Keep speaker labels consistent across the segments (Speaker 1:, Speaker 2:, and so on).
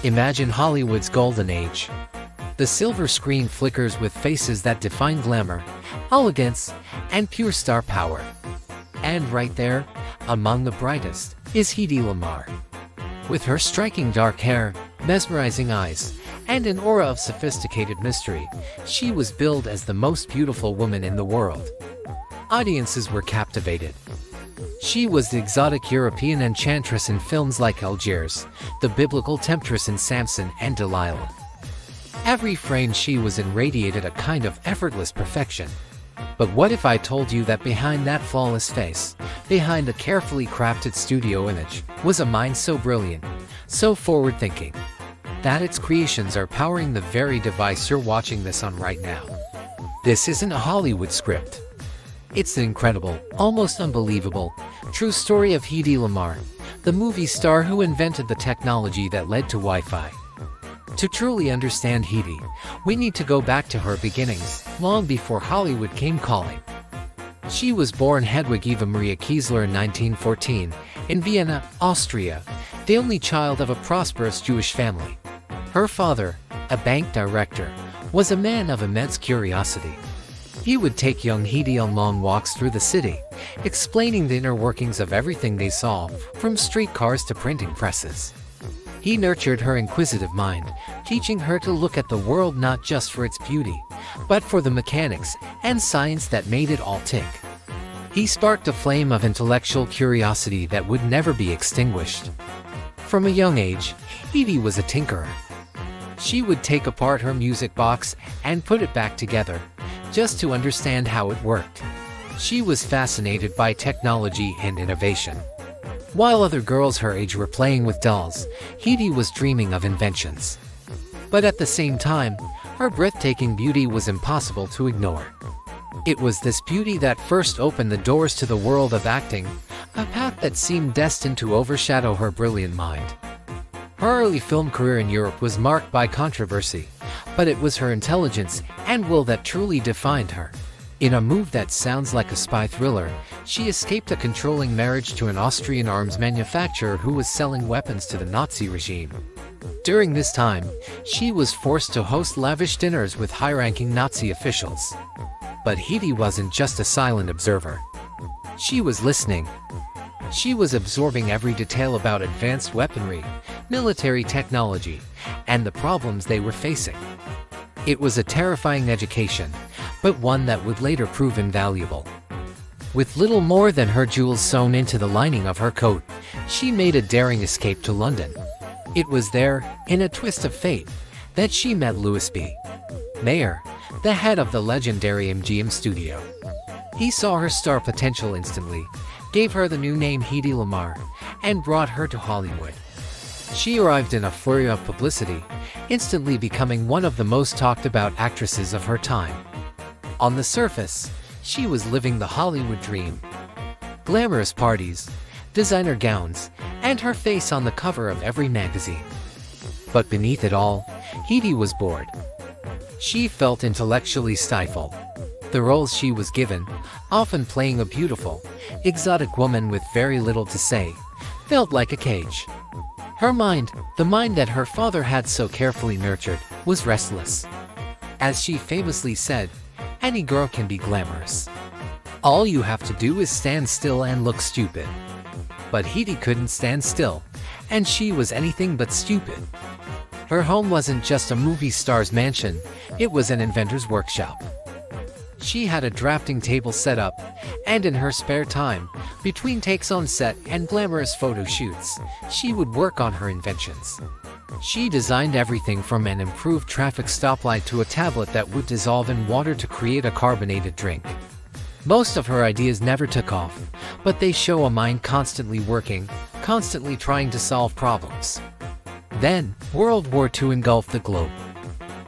Speaker 1: Imagine Hollywood's golden age. The silver screen flickers with faces that define glamour, elegance, and pure star power. And right there, among the brightest, is Hedy Lamarr. With her striking dark hair, mesmerizing eyes, and an aura of sophisticated mystery, she was billed as the most beautiful woman in the world. Audiences were captivated. She was the exotic European enchantress in films like Algiers, the biblical temptress in Samson and Delilah. Every frame she was in radiated a kind of effortless perfection. But what if I told you that behind that flawless face, behind a carefully crafted studio image, was a mind so brilliant, so forward-thinking, that its creations are powering the very device you're watching this on right now? This isn't a Hollywood script. It's the incredible, almost unbelievable, true story of Hedy Lamarr, the movie star who invented the technology that led to Wi-Fi. To truly understand Hedy, we need to go back to her beginnings, long before Hollywood came calling. She was born Hedwig Eva Maria Kiesler in 1914, in Vienna, Austria, the only child of a prosperous Jewish family. Her father, a bank director, was a man of immense curiosity. He would take young Hedy on long walks through the city, explaining the inner workings of everything they saw, from streetcars to printing presses. He nurtured her inquisitive mind, teaching her to look at the world not just for its beauty, but for the mechanics and science that made it all tick. He sparked a flame of intellectual curiosity that would never be extinguished. From a young age, Hedy was a tinkerer. She would take apart her music box and put it back together, just to understand how it worked. She was fascinated by technology and innovation. While other girls her age were playing with dolls, Hedy was dreaming of inventions. But at the same time, her breathtaking beauty was impossible to ignore. It was this beauty that first opened the doors to the world of acting, a path that seemed destined to overshadow her brilliant mind. Her early film career in Europe was marked by controversy, but it was her intelligence and will that truly defined her. In a move that sounds like a spy thriller, she escaped a controlling marriage to an Austrian arms manufacturer who was selling weapons to the Nazi regime. During this time, she was forced to host lavish dinners with high-ranking Nazi officials. But Hedy wasn't just a silent observer. She was listening. She was absorbing every detail about advanced weaponry, military technology, and the problems they were facing. It was a terrifying education, but one that would later prove invaluable. With little more than her jewels sewn into the lining of her coat, she made a daring escape to London. It was there, in a twist of fate, that she met Louis B. Mayer, the head of the legendary MGM studio. He saw her star potential instantly, gave her the new name Hedy Lamarr, and brought her to Hollywood. She arrived in a flurry of publicity, instantly becoming one of the most talked about actresses of her time. On the surface, she was living the Hollywood dream. Glamorous parties, designer gowns, and her face on the cover of every magazine. But beneath it all, Hedy was bored. She felt intellectually stifled. The roles she was given, often playing a beautiful, exotic woman with very little to say, felt like a cage. Her mind, the mind that her father had so carefully nurtured, was restless. As she famously said, "Any girl can be glamorous. All you have to do is stand still and look stupid." But Hedy couldn't stand still, and she was anything but stupid. Her home wasn't just a movie star's mansion, it was an inventor's workshop. She had a drafting table set up, and in her spare time, between takes on set and glamorous photo shoots, she would work on her inventions. She designed everything from an improved traffic stoplight to a tablet that would dissolve in water to create a carbonated drink. Most of her ideas never took off, but they show a mind constantly working, constantly trying to solve problems. Then, World War II engulfed the globe.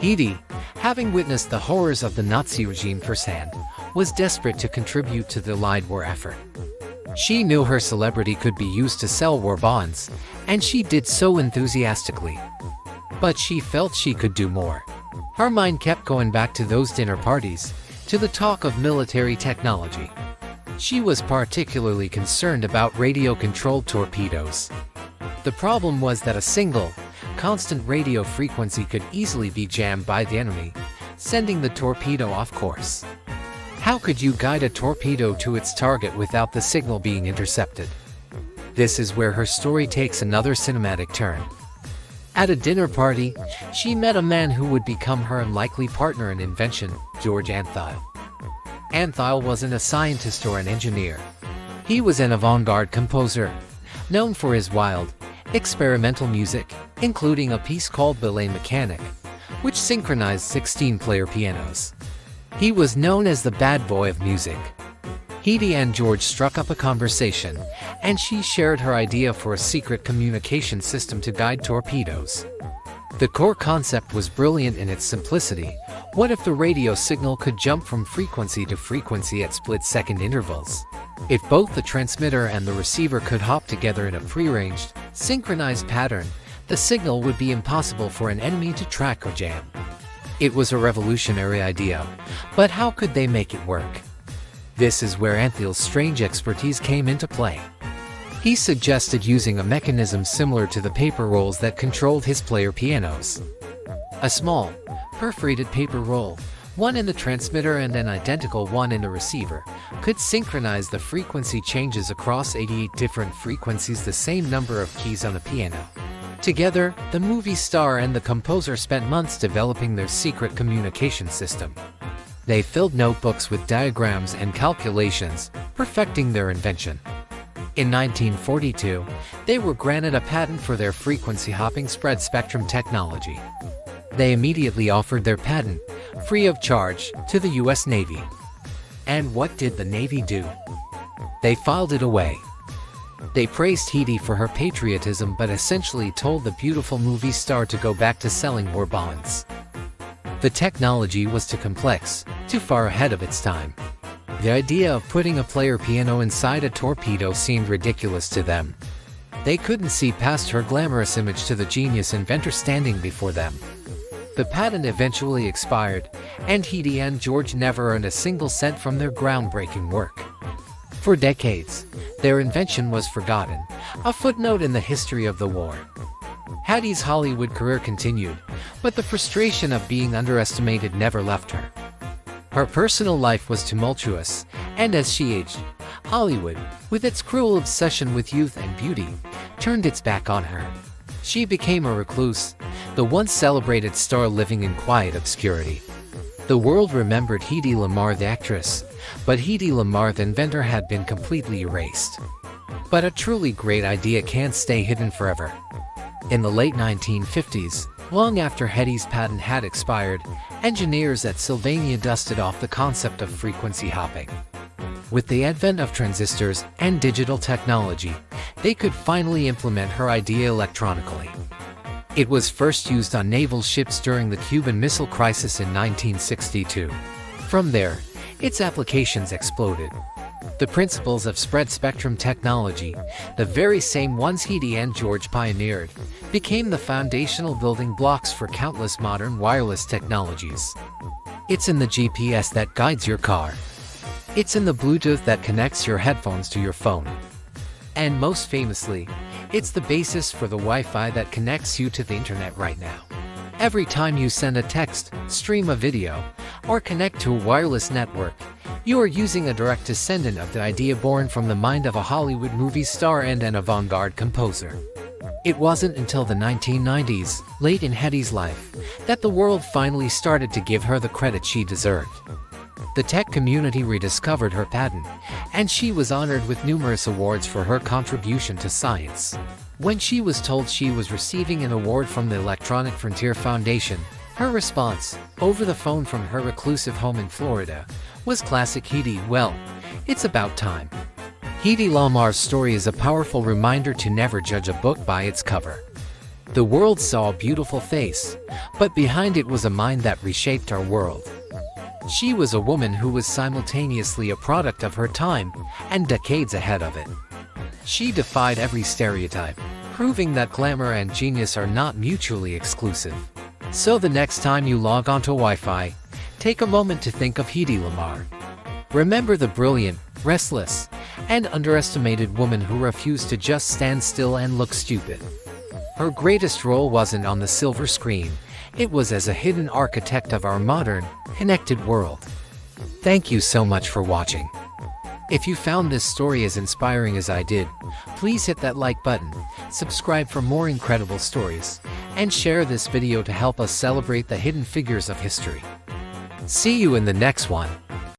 Speaker 1: Hedy, having witnessed the horrors of the Nazi regime firsthand, was desperate to contribute to the Allied war effort. She knew her celebrity could be used to sell war bonds, and she did so enthusiastically. But she felt she could do more. Her mind kept going back to those dinner parties, to the talk of military technology. She was particularly concerned about radio-controlled torpedoes. The problem was that a single, constant radio frequency could easily be jammed by the enemy, sending the torpedo off course. How could you guide a torpedo to its target without the signal being intercepted? This is where her story takes another cinematic turn. At a dinner party, she met a man who would become her unlikely partner in invention, George Antheil. Antheil wasn't a scientist or an engineer. He was an avant-garde composer, known for his wild, experimental music, including a piece called Ballet Mechanic, which synchronized 16-player pianos. He was known as the bad boy of music. Hedy and George struck up a conversation, and she shared her idea for a secret communication system to guide torpedoes. The core concept was brilliant in its simplicity. What if the radio signal could jump from frequency to frequency at split-second intervals? If both the transmitter and the receiver could hop together in a prearranged, synchronized pattern, the signal would be impossible for an enemy to track or jam. It was a revolutionary idea, but how could they make it work? This is where Antheil's strange expertise came into play. He suggested using a mechanism similar to the paper rolls that controlled his player pianos. A small, perforated paper roll, one in the transmitter and an identical one in the receiver, could synchronize the frequency changes across 88 different frequencies, the same number of keys on a piano. Together, the movie star and the composer spent months developing their secret communication system. They filled notebooks with diagrams and calculations, perfecting their invention. In 1942, they were granted a patent for their frequency-hopping spread spectrum technology. They immediately offered their patent, free of charge, to the US Navy. And what did the Navy do? They filed it away. They praised Hedy for her patriotism but essentially told the beautiful movie star to go back to selling war bonds. The technology was too complex, too far ahead of its time. The idea of putting a player piano inside a torpedo seemed ridiculous to them. They couldn't see past her glamorous image to the genius inventor standing before them. The patent eventually expired, and Hedy and George never earned a single cent from their groundbreaking work. For decades, their invention was forgotten, a footnote in the history of the war. Hedy's Hollywood career continued, but the frustration of being underestimated never left her. Her personal life was tumultuous, and as she aged, Hollywood, with its cruel obsession with youth and beauty, turned its back on her. She became a recluse, the once celebrated star living in quiet obscurity. The world remembered Hedy Lamarr the actress, but Hedy Lamarr the inventor had been completely erased. But a truly great idea can't stay hidden forever. In the late 1950s, long after Hedy's patent had expired, engineers at Sylvania dusted off the concept of frequency hopping. With the advent of transistors and digital technology, they could finally implement her idea electronically. It was first used on naval ships during the Cuban Missile Crisis in 1962. From there, its applications exploded. The principles of spread spectrum technology, the very same ones Hedy and George pioneered, became the foundational building blocks for countless modern wireless technologies. It's in the GPS that guides your car. It's in the Bluetooth that connects your headphones to your phone. And most famously, it's the basis for the Wi-Fi that connects you to the internet right now. Every time you send a text, stream a video, or connect to a wireless network, you are using a direct descendant of the idea born from the mind of a Hollywood movie star and an avant-garde composer. It wasn't until the 1990s, late in Hedy's life, that the world finally started to give her the credit she deserved. The tech community rediscovered her patent, and she was honored with numerous awards for her contribution to science. When she was told she was receiving an award from the Electronic Frontier Foundation, her response, over the phone from her reclusive home in Florida, was classic Hedy. Well, it's about time. Hedy Lamarr's story is a powerful reminder to never judge a book by its cover. The world saw a beautiful face, but behind it was a mind that reshaped our world. She was a woman who was simultaneously a product of her time and decades ahead of it. She defied every stereotype, proving that glamour and genius are not mutually exclusive. So the next time you log onto Wi-Fi, take a moment to think of Hedy Lamarr. Remember the brilliant, restless, and underestimated woman who refused to just stand still and look stupid. Her greatest role wasn't on the silver screen, it was as a hidden architect of our modern, connected world. Thank you so much for watching. If you found this story as inspiring as I did, please hit that like button, subscribe for more incredible stories, and share this video to help us celebrate the hidden figures of history. See you in the next one.